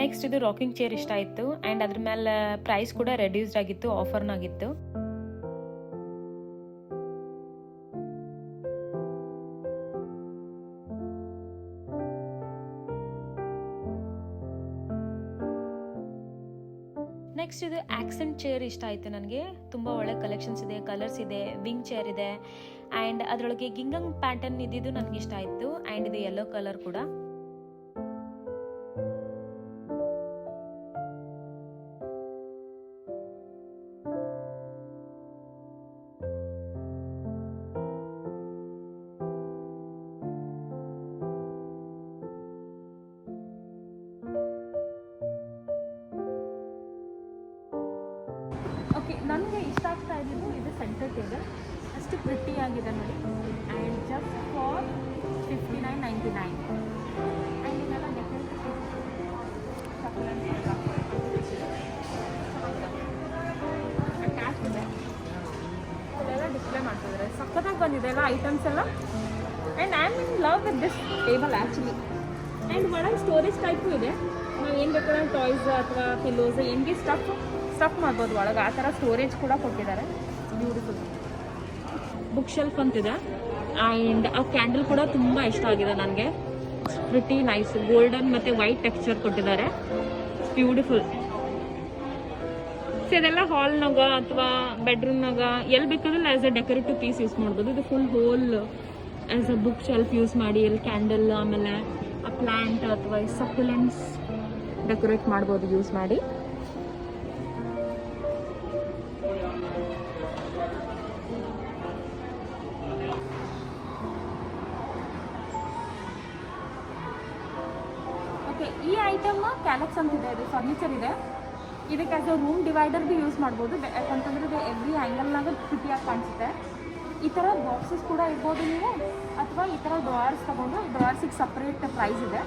ನೆಕ್ಸ್ಟ್ ಇದು ರಾಕಿಂಗ್ ಚೇರ್ ಇಷ್ಟ ಆಯಿತು. ಆ್ಯಂಡ್ ಅದ್ರ ಮೇಲೆ ಪ್ರೈಸ್ ಕೂಡ ರೆಡ್ಯೂಸ್ಡ್ ಆಗಿತ್ತು, ಆಫರ್ನಾಗಿತ್ತು. ನೆಕ್ಸ್ಟ್ ಇದು ಆಕ್ಸೆಂಟ್ ಚೇರ್ ಇಷ್ಟ ಆಯಿತು ನನಗೆ. ತುಂಬ ಒಳ್ಳೆ ಕಲೆಕ್ಷನ್ಸ್ ಇದೆ, ಕಲರ್ಸ್ ಇದೆ, ವಿಂಗ್ ಚೇರ್ ಇದೆ. ಆ್ಯಂಡ್ ಅದರೊಳಗೆ ಗಿಂಗಂಗ್ ಪ್ಯಾಟರ್ನ್ ಇದ್ದಿದ್ದು ನನಗೆ ಇಷ್ಟ ಆಯಿತು. ಆ್ಯಂಡ್ ಇದು ಯೆಲ್ಲೋ ಕಲರ್ ಕೂಡ. ಓಕೆ, ನನಗೆ ಇಷ್ಟ ಆಗ್ತಾ ಇದ್ದು ಇದು ಸೆಂಟರ್ ಟೇಬಲ್ ಅಷ್ಟು ಪ್ರಿಟಿ ಆಗಿದೆ ನೋಡಿ. And just for $59.99. ಆ್ಯಂಡ್ ಇದೆಲ್ಲ ಅಟ್ಯಾಚ್ ಇದೆ, ಇದೆಲ್ಲ ಡಿಸ್ಪ್ಲೇ ಮಾಡ್ತಿದ್ದಾರೆ. ಸಕ್ಕತ್ತಾಗಿ ಬಂದಿದೆ ಎಲ್ಲ ಐಟಮ್ಸ್ ಎಲ್ಲ. And I am in love with this table actually. And ಒಳಗೆ ಸ್ಟೋರೇಜ್ ಟೈಪು ಇದೆ. ನಾವು ಏನು ಬೇಕಾದ್ರೆ ಟಾಯ್ಸ್ ಅಥವಾ ಪಿಲ್ಲೋಸ್ ಏನಿಗೆ ಸ್ಟಫ್ ಮಾಡ್ಬೋದು ಒಳಗೆ, ಆ ಥರ ಸ್ಟೋರೇಜ್ ಕೂಡ ಕೊಟ್ಟಿದ್ದಾರೆ. ಬ್ಯೂಟಿಫುಲ್ ಬುಕ್ ಶೆಲ್ಫ್ ಅಂತಿದೆ. ಆ್ಯಂಡ್ ಆ ಕ್ಯಾಂಡಲ್ ಕೂಡ ತುಂಬ ಇಷ್ಟ ಆಗಿದೆ ನನಗೆ. ಪ್ರಿಟಿ ನೈಸ್ ಗೋಲ್ಡನ್ ಮತ್ತು ವೈಟ್ ಟೆಕ್ಸ್ಚರ್ ಕೊಟ್ಟಿದ್ದಾರೆ. ಬ್ಯೂಟಿಫುಲ್. ಸೊ ಇದೆಲ್ಲ ಹಾಲ್ನಾಗ ಅಥವಾ ಬೆಡ್ರೂಮ್ನಾಗ ಎಲ್ಲಿ ಬೇಕಾದ್ರೆ as a decorative piece use ಮಾಡ್ಬೋದು. ಇದು full whole as a bookshelf use ಮಾಡಿ ಇಲ್ಲಿ ಕ್ಯಾಂಡಲ್ ಆಮೇಲೆ ಆ ಪ್ಲ್ಯಾಂಟ್ ಅಥವಾ ಸಕ್ಯುಲೆಂಟ್ಸ್ ಡೆಕೋರೇಟ್ ಮಾಡ್ಬೋದು ಯೂಸ್ ಮಾಡಿ. ಓಕೆ, ಈ ಐಟಮ್ ಕ್ಯಾಲಕ್ಸ್ ಅಂತಿದೆ. ಇದು ಫರ್ನಿಚರ್ ಇದೆ. ಇದಕ್ಕೆ as a room divider B use ಮಾಡ್ಬೋದು. ಯಾಕಂತಂದ್ರೆ ಇದು ಎವ್ರಿ ಆ್ಯಂಗಲ್ನಾಗ ಪ್ರಿಟಿಯಾಗಿ ಕಾಣಿಸುತ್ತೆ. ಈ ಥರ ಬಾಕ್ಸಸ್ ಕೂಡ ಇರ್ಬೋದು ನೀವು, ಅಥವಾ ಈ ಥರ ಡ್ರಾಯರ್ಸ್ ತೊಗೊಂಡು ಡ್ರಾಯರ್ಸಿಗೆ ಸಪ್ರೇಟ್ ಪ್ರೈಸ್ ಇದೆ,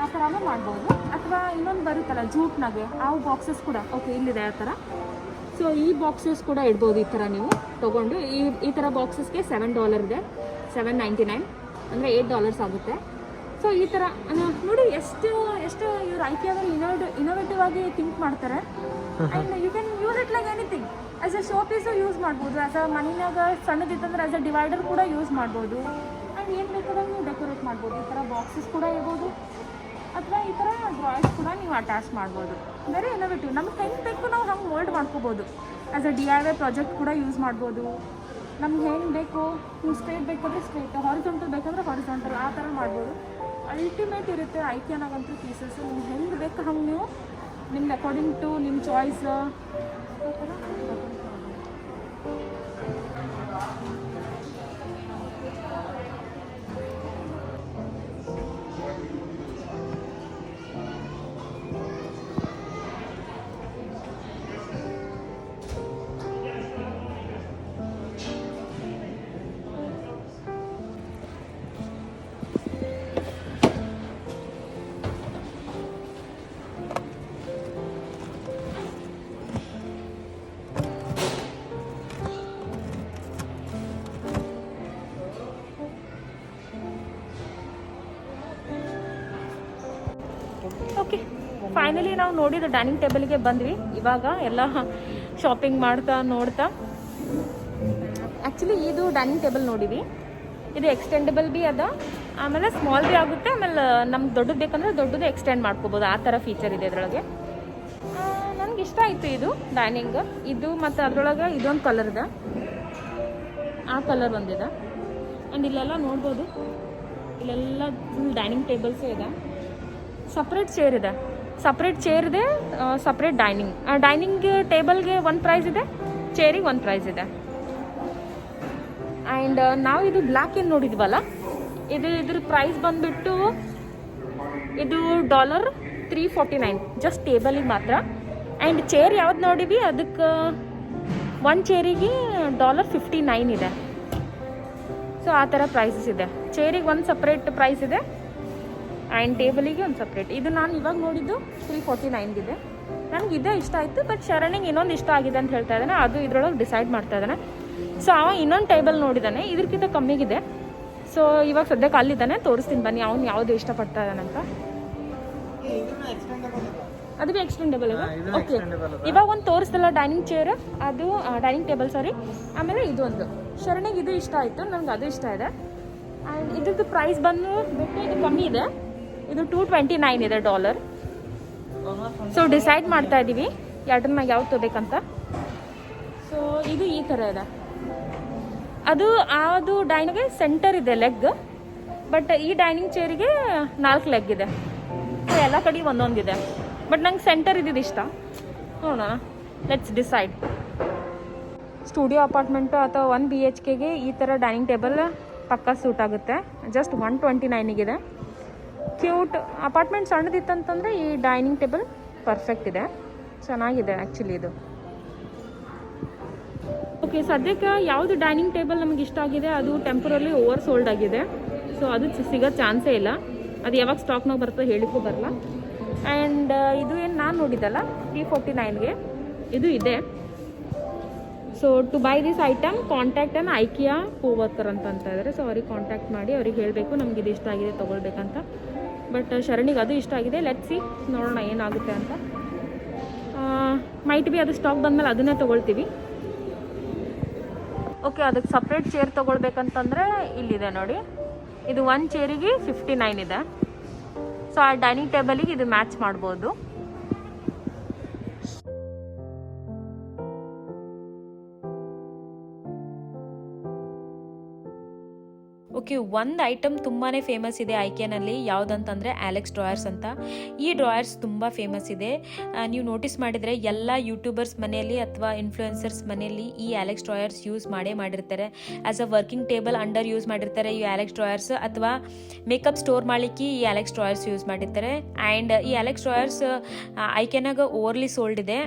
ಆ ಥರನೂ ಮಾಡ್ಬೋದು. ಅಥವಾ ಇನ್ನೊಂದು ಬರುತ್ತಲ್ಲ ಜೂಟ್ನಾಗೆ ಆ ಬಾಕ್ಸಸ್ ಕೂಡ ಓಕೆ ಇಲ್ಲಿದೆ ಆ ಥರ. ಸೊ ಈ ಬಾಕ್ಸಸ್ ಕೂಡ ಇಡ್ಬೋದು ಈ ಥರ ನೀವು ತೊಗೊಂಡು. ಈ ಥರ ಬಾಕ್ಸಸ್ಗೆ $7 ಇದೆ, $7.99 ಅಂದರೆ $8 ಆಗುತ್ತೆ. ಸೊ ಈ ಥರ ನೋಡಿ ಎಷ್ಟು ಇವ್ರು ಐಕಿಯಾದಲ್ಲಿ ಇನೋವೇಟಿವ್ ಆಗಿ ಥಿಂಕ್ ಮಾಡ್ತಾರೆ. And you can use it like anything. As a show piece use ಮಾಡ್ಬೋದು, ಆ್ಯಸ್ ಅ ಮನಿನಾಗ ಸಣ್ಣದಿತ್ತಂದ್ರೆ ಆ್ಯಸ್ ಅ ಡಿವೈಡರ್ ಕೂಡ ಯೂಸ್ ಮಾಡ್ಬೋದು. ಆ್ಯಂಡ್ ಏನು ಬೇಕಾದ್ರೆ ನೀವು ಡೆಕೋರೇಟ್ ಮಾಡ್ಬೋದು. ಈ ಥರ ಬಾಕ್ಸಸ್ ಕೂಡ ಇರ್ಬೋದು, ಅಥವಾ ಈ ಥರ ಡ್ರಾಯರ್ಸ್ ಕೂಡ ನೀವು ಅಟ್ಯಾಚ್ ಮಾಡ್ಬೋದು. Very innovative. ನಮ್ಗೆ ಹೆಂಗೆ ಬೇಕು ನಾವು ಹಂಗೆ ಮೋಲ್ಡ್ ಮಾಡ್ಕೋಬೋದು. ಆ್ಯಸ್ ಅ DIY ಪ್ರಾಜೆಕ್ಟ್ ಕೂಡ ಯೂಸ್ ಮಾಡ್ಬೋದು. ನಮ್ಗೆ ಹೆಂಗೆ ಬೇಕು, ನೀವು ಸ್ಟ್ರೇಟ್ ಬೇಕಾದರೆ ಸ್ಟ್ರೇಟ್, ಹಾರಿಜಾಂಟಲ್ ಬೇಕಂದ್ರೆ ಹಾರಿಜಾಂಟಲ್, ಆ ಥರ ಮಾಡ್ಬೋದು. ಅಲ್ಟಿಮೇಟ್ ಇರುತ್ತೆ ಐಕಿಯಾನಾಗಂತೂ ಪೀಸಸ್ಸು. ನಿಮ್ಗೆ ಹೆಂಗೆ ಬೇಕು ಹಂಗೆ ನೀವು ನಿಮ್ಗೆ ಅಕಾರ್ಡಿಂಗ್ ಟು ನಿಮ್ಮ ಚಾಯ್ಸ್ ಆ ಥರ. ಓಕೆ, ಫೈನಲಿ ನಾವು ನೋಡಿದ ಡೈನಿಂಗ್ ಟೇಬಲ್ಗೆ ಬಂದ್ವಿ. ಇವಾಗ ಎಲ್ಲ ಶಾಪಿಂಗ್ ಮಾಡ್ತಾ ನೋಡ್ತಾ. ಆ್ಯಕ್ಚುಲಿ ಇದು ಡೈನಿಂಗ್ ಟೇಬಲ್ ನೋಡಿವಿ. ಇದು ಎಕ್ಸ್ಟೆಂಡಬಲ್ ಬಿ ಅದ, ಆಮೇಲೆ ಸ್ಮಾಲ್ ಬಿ ಆಗುತ್ತೆ. ಆಮೇಲೆ ನಮ್ಗೆ ದೊಡ್ಡದು ಬೇಕಂದ್ರೆ ದೊಡ್ಡದು ಎಕ್ಸ್ಟೆಂಡ್ ಮಾಡ್ಕೋಬೋದು. ಆ ಥರ ಫೀಚರ್ ಇದೆ ಇದರೊಳಗೆ. ನನಗೆ ಇಷ್ಟ ಆಯಿತು ಇದು ಡೈನಿಂಗ್. ಇದು ಮತ್ತು ಅದರೊಳಗೆ ಇದೊಂದು ಕಲರ್ ಇದೆ, ಆ ಕಲರ್ ಒಂದಿದೆ. ಆ್ಯಂಡ್ ಇಲ್ಲೆಲ್ಲ ನೋಡ್ಬೋದು, ಇಲ್ಲೆಲ್ಲ ಫುಲ್ ಡೈನಿಂಗ್ ಟೇಬಲ್ಸೇ ಇದೆ. ಸಪ್ರೇಟ್ ಚೇರ್ ಇದೆ, ಸಪ್ರೇಟ್ ಡೈನಿಂಗ್ ಟೇಬಲ್ಗೆ ಒಂದು ಪ್ರೈಸ್ ಇದೆ, ಚೇರಿಗೆ ಒಂದು ಪ್ರೈಸ್ ಇದೆ. ಆ್ಯಂಡ್ ನಾವು ಇದು ಬ್ಲ್ಯಾಕ್ ಏನು ನೋಡಿದ್ವಲ್ಲ, ಇದ್ರ ಪ್ರೈಸ್ ಬಂದುಬಿಟ್ಟು ಇದು $349 ಜಸ್ಟ್ ಟೇಬಲಿಗೆ ಮಾತ್ರ. ಆ್ಯಂಡ್ ಚೇರ್ ಯಾವ್ದು ನೋಡಿವಿ ಅದಕ್ಕೆ ಒಂದು ಚೇರಿಗೆ $59 ಇದೆ. ಸೊ ಆ ಥರ ಪ್ರೈಸಸ್ ಇದೆ. ಚೇರಿಗೆ ಒಂದು ಸಪ್ರೇಟ್ ಪ್ರೈಸ್ ಇದೆ, ಆ್ಯಂಡ್ ಟೇಬಲಿಗೆ ಒಂದು ಸಪ್ರೇಟ್. ಇದು ನಾನು ಇವಾಗ ನೋಡಿದ್ದು $349 ಇದೆ. ನನಗೆ ಇದೇ ಇಷ್ಟ ಆಯಿತು. ಬಟ್ ಶರಣಿಗೆ ಇನ್ನೊಂದು ಇಷ್ಟ ಆಗಿದೆ ಅಂತ ಹೇಳ್ತಾ ಇದ್ದಾನೆ, ಅದು ಇದ್ರೊಳಗೆ ಡಿಸೈಡ್ ಮಾಡ್ತಾ ಇದ್ದಾನೆ. ಸೊ ಅವ ಇನ್ನೊಂದು ಟೇಬಲ್ ನೋಡಿದ್ದಾನೆ, ಇದಕ್ಕಿಂತ ಕಮ್ಮಿಗಿದೆ. ಸೊ ಇವಾಗ ಸದ್ಯಕ್ಕೆ ಅಲ್ಲಿದ್ದಾನೆ, ತೋರಿಸ್ತೀನಿ ಬನ್ನಿ ಅವ್ನು ಯಾವುದು ಇಷ್ಟಪಡ್ತಾ ಇದ್ದಾನಂತ. ಅದು ಭೀ ಎಕ್ಸ್ಟೆಂಡಬಲ್ ಇದೆ. ಓಕೆ, ಇವಾಗ ಒಂದು ತೋರಿಸ್ತಲ್ಲ ಡೈನಿಂಗ್ ಚೇರ್, ಅದು ಡೈನಿಂಗ್ ಟೇಬಲ್ ಸಾರಿ. ಆಮೇಲೆ ಇದು ಒಂದು ಶರಣಿಗೆ ಇದು ಇಷ್ಟ ಆಯಿತು, ನನಗೆ ಅದು ಇಷ್ಟ ಇದೆ. ಆ್ಯಂಡ್ ಇದ್ರದ್ದು ಪ್ರೈಸ್ ಬಂದು ಬಿಟ್ಟು ಇದು ಕಮ್ಮಿ ಇದೆ, ಇದು $229 ಇದೆ $. ಸೊ ಡಿಸೈಡ್ ಮಾಡ್ತಾ ಇದ್ದೀವಿ ಎರಡನ್ನ ಯಾವ್ದು ತೊಗೋಬೇಕಂತ. ಸೊ ಇದು ಈ ಥರ ಇದೆ. ಅದು ಡೈನಿಂಗ್ಗೆ ಸೆಂಟರ್ ಇದೆ ಲೆಗ್, ಬಟ್ ಈ ಡೈನಿಂಗ್ ಚೇರಿಗೆ 4 ಲೆಗ್ ಇದೆ. ಸೊ ಎಲ್ಲ ಕಡೆ ಒಂದೊಂದಿದೆ, ಬಟ್ ನಂಗೆ ಸೆಂಟರ್ ಇದ್ದಿದ್ದು ಇಷ್ಟ. ನೋಡೋಣ, ಲೆಟ್ಸ್ ಡಿಸೈಡ್. ಸ್ಟುಡಿಯೋ ಅಪಾರ್ಟ್ಮೆಂಟು ಅಥವಾ 1 BHKಗೆ ಈ ಥರ ಡೈನಿಂಗ್ ಟೇಬಲ್ ಪಕ್ಕಾ ಸೂಟ್ ಆಗುತ್ತೆ. Just $129 cute. ಅಪಾರ್ಟ್ಮೆಂಟ್ ಸಣ್ಣದಿತ್ತಂತಂದರೆ ಈ ಡೈನಿಂಗ್ ಟೇಬಲ್ ಪರ್ಫೆಕ್ಟ್ ಇದೆ, ಚೆನ್ನಾಗಿದೆ ಆ್ಯಕ್ಚುಲಿ ಇದು. ಓಕೆ, ಸದ್ಯಕ್ಕೆ ಯಾವುದು ಡೈನಿಂಗ್ ಟೇಬಲ್ ನಮಗೆ ಇಷ್ಟ ಆಗಿದೆ ಅದು ಟೆಂಪರರಿ ಓವರ್ ಸೋಲ್ಡ್ ಆಗಿದೆ. ಸೊ ಅದು ಸಿಗೋ ಚಾನ್ಸೇ ಇಲ್ಲ. ಅದು ಯಾವಾಗ ಸ್ಟಾಕ್ನಾಗ ಬರ್ತದೆ ಹೇಳಿಕ್ಕೂ ಬರಲ್ಲ. ಆ್ಯಂಡ್ ಇದು ಏನು ನಾನು ನೋಡಿದ್ದಲ್ಲ 349ಗೆ ಇದು ಇದೆ. So to buy this item contact ಅನ್ನು ಐಕಿಯಾ ಕೋವರ್ಕರ್ ಅಂತ ಇದ್ದಾರೆ. ಸೊ ಅವ್ರಿಗೆ ಕಾಂಟ್ಯಾಕ್ಟ್ ಮಾಡಿ ಅವ್ರಿಗೆ ಹೇಳಬೇಕು ನಮ್ಗೆ ಇದು ಇಷ್ಟ ಆಗಿದೆ ತೊಗೊಳ್ಬೇಕಂತ. ಬಟ್ ಶರಣಿಗೆ ಅದು ಇಷ್ಟ ಆಗಿದೆ. ಲೆಟ್ಸ್ ಸಿ, ನೋಡೋಣ ಏನಾಗುತ್ತೆ ಅಂತ. ಮೈಟ್ ಬಿ ಅದು ಸ್ಟಾಕ್ ಬಂದಮೇಲೆ ಅದನ್ನೇ ತೊಗೊಳ್ತೀವಿ. ಓಕೆ, ಅದಕ್ಕೆ ಸಪ್ರೇಟ್ ಚೇರ್ ತೊಗೊಳ್ಬೇಕಂತಂದರೆ ಇಲ್ಲಿದೆ ನೋಡಿ. ಇದು ಒಂದು ಚೇರಿಗೆ 59 ಇದೆ. ಸೊ ಆ ಡೈನಿಂಗ್ ಟೇಬಲಿಗೆ ಇದು ಮ್ಯಾಚ್ ಮಾಡ್ಬೋದು. ಓಕೆ, ಒಂದು ಐಟಮ್ ತುಂಬಾ ಫೇಮಸ್ ಇದೆ ಐಕಿಯಾನಲ್ಲಿ. ಯಾವುದಂತಂದರೆ ಆಲೆಕ್ಸ್ ಡ್ರಾಯರ್ಸ್ ಅಂತ. ಈ ಡ್ರಾಯರ್ಸ್ ತುಂಬ ಫೇಮಸ್ ಇದೆ. ನೀವು ನೋಟಿಸ್ ಮಾಡಿದರೆ ಎಲ್ಲ ಯೂಟ್ಯೂಬರ್ಸ್ ಮನೆಯಲ್ಲಿ ಅಥವಾ ಇನ್ಫ್ಲೂಯೆನ್ಸರ್ಸ್ ಮನೆಯಲ್ಲಿ ಈ ಆಲೆಕ್ಸ್ ಡ್ರಾಯರ್ಸ್ ಯೂಸ್ ಮಾಡಿರ್ತಾರೆ. As a working table under use ಮಾಡಿರ್ತಾರೆ ಈ ಆಲೆಕ್ಸ್ ಡ್ರಾಯರ್ಸ್, ಅಥವಾ ಮೇಕಪ್ ಸ್ಟೋರ್ ಮಾಡಲಿಕ್ಕೆ ಈ ಆಲೆಕ್ಸ್ ಡ್ರಾಯರ್ಸ್ ಯೂಸ್ ಮಾಡಿರ್ತಾರೆ. ಆ್ಯಂಡ್ ಈ ಆಲೆಕ್ಸ್ ಡ್ರಾಯರ್ಸ್ ಐಕಿಯಾನಾಗ ಓವರ್ಲಿ ಸೋಲ್ಡ್ ಇದೆ.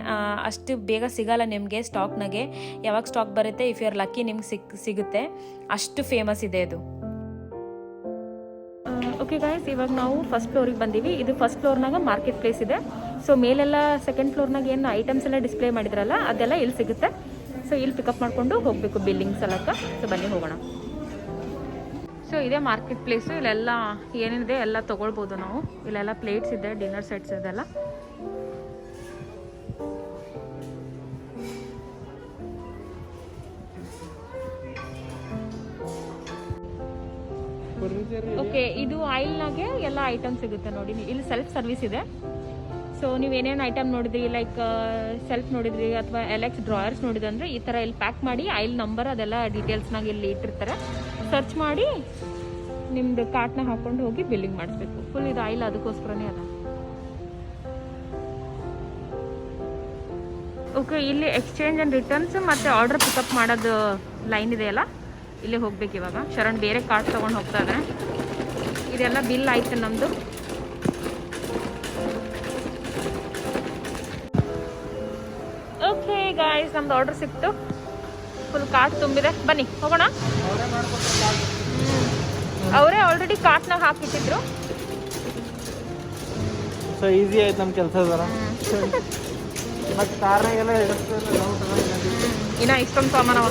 ಅಷ್ಟು ಬೇಗ ಸಿಗಲ್ಲ ನಿಮಗೆ ಸ್ಟಾಕ್ನಾಗೆ. ಯಾವಾಗ ಸ್ಟಾಕ್ ಬರುತ್ತೆ, ಇಫ್ ಯು ಆರ್ ಲಕ್ಕಿ ನಿಮ್ಗೆ ಸಿಗುತ್ತೆ. ಅಷ್ಟು ಫೇಮಸ್ ಇದೆ ಅದು. ಓಕೆ ಗೈಸ್, ಇವಾಗ ನಾವು ಫಸ್ಟ್ ಫ್ಲೋರಿಗೆ ಬಂದೀವಿ. ಇದು ಫಸ್ಟ್ ಫ್ಲೋರ್ನಾಗ ಮಾರ್ಕೆಟ್ ಪ್ಲೇಸ್ ಇದೆ. ಸೊ ಮೇಲೆಲ್ಲ ಸೆಕೆಂಡ್ ಫ್ಲೋರ್ನಾಗ ಏನು ಐಟಮ್ಸ್ ಎಲ್ಲ ಡಿಸ್ಪ್ಲೇ ಮಾಡಿದ್ರಲ್ಲ ಅದೆಲ್ಲ ಇಲ್ಲಿ ಸಿಗುತ್ತೆ. ಸೊ ಇಲ್ಲಿ ಪಿಕಪ್ ಮಾಡಿಕೊಂಡು ಹೋಗಬೇಕು ಬಿಲ್ಲಿಂಗ್ ಸಲಕ್ಕೆ. ಸೊ ಬನ್ನಿ ಹೋಗೋಣ. ಸೊ ಇದೇ ಮಾರ್ಕೆಟ್ ಪ್ಲೇಸು. ಇಲ್ಲೆಲ್ಲ ಏನಿದೆ ಎಲ್ಲ ತೊಗೊಳ್ಬೋದು ನಾವು. ಇಲ್ಲೆಲ್ಲ ಪ್ಲೇಟ್ಸ್ ಇದೆ, ಡಿನ್ನರ್ ಸೆಟ್ಸ್ ಇದೆಲ್ಲ. ಓಕೆ, ಇದು ಆಯಿಲ್ನಾಗೆ ಎಲ್ಲ ಐಟಮ್ ಸಿಗುತ್ತೆ ನೋಡಿ. ಇಲ್ಲಿ ಸೆಲ್ಫ್ ಸರ್ವಿಸ್ ಇದೆ. ಸೊ ನೀವು ಏನೇನು ಐಟಮ್ ನೋಡಿದ್ರಿ, ಲೈಕ್ ಸೆಲ್ಫ್ ನೋಡಿದ್ರಿ ಅಥವಾ ಎಲೆಕ್ಸ್ ಡ್ರಾಯರ್ಸ್ ನೋಡಿದ್ರೆ ಅಂದರೆ ಈ ಥರ ಇಲ್ಲಿ ಪ್ಯಾಕ್ ಮಾಡಿ ಆಯಿಲ್ ನಂಬರ್ ಅದೆಲ್ಲ ಡೀಟೇಲ್ಸ್ನಾಗ ಇಲ್ಲಿ ಇಟ್ಟಿರ್ತಾರೆ. ಸರ್ಚ್ ಮಾಡಿ ನಿಮ್ದು ಕಾರ್ಟ್ನ ಹಾಕೊಂಡು ಹೋಗಿ ಬಿಲ್ಲಿಂಗ್ ಮಾಡಿಸ್ಬೇಕು. ಫುಲ್ ಇದು ಆಯಿಲ್ ಅದಕ್ಕೋಸ್ಕರನೇ ಅದ. ಓಕೆ, ಇಲ್ಲಿ ಎಕ್ಸ್ಚೇಂಜ್ ಆ್ಯಂಡ್ ರಿಟರ್ನ್ಸ್ ಮತ್ತು ಆರ್ಡರ್ ಪಿಕಪ್ ಮಾಡೋದು ಲೈನ್ ಇದೆಯಲ್ಲ, ಇಲ್ಲೇ ಹೋಗ್ಬೇಕು ಇವಾಗ. ಶರಣ್ ಬೇರೆ ಕಾರ್ಡ್ ತೊಗೊಂಡು ಹೋಗ್ತಾ ಇದ್ದಾರೆ. ಇದೆಲ್ಲ ಬಿಲ್ ಆಯ್ತು ನಮ್ಮದು. ಓಕೆ ಗಾಯ್ಸ್, ನಮ್ದು ಆರ್ಡರ್ ಸಿಕ್ತು. ಫುಲ್ ಕಾರ್ಟ್ ತುಂಬಿದೆ. ಬನ್ನಿ ಹೋಗೋಣ. ಅವರೇ ಆಲ್ರೆಡಿ ಕಾರ್ಟ್ನಾಗ ಹಾಕಿಟ್ಟಿದ್ರು. ಸೊ ಈಸಿ ಆಯ್ತು ನಮ್ಮ ಕೆಲಸ. ಮತ್ತು ಕಾರ್ನಾಗೆಲ್ಲ ಇನ್ನ ಇಷ್ಟೊಂದು ಸಾಮಾನು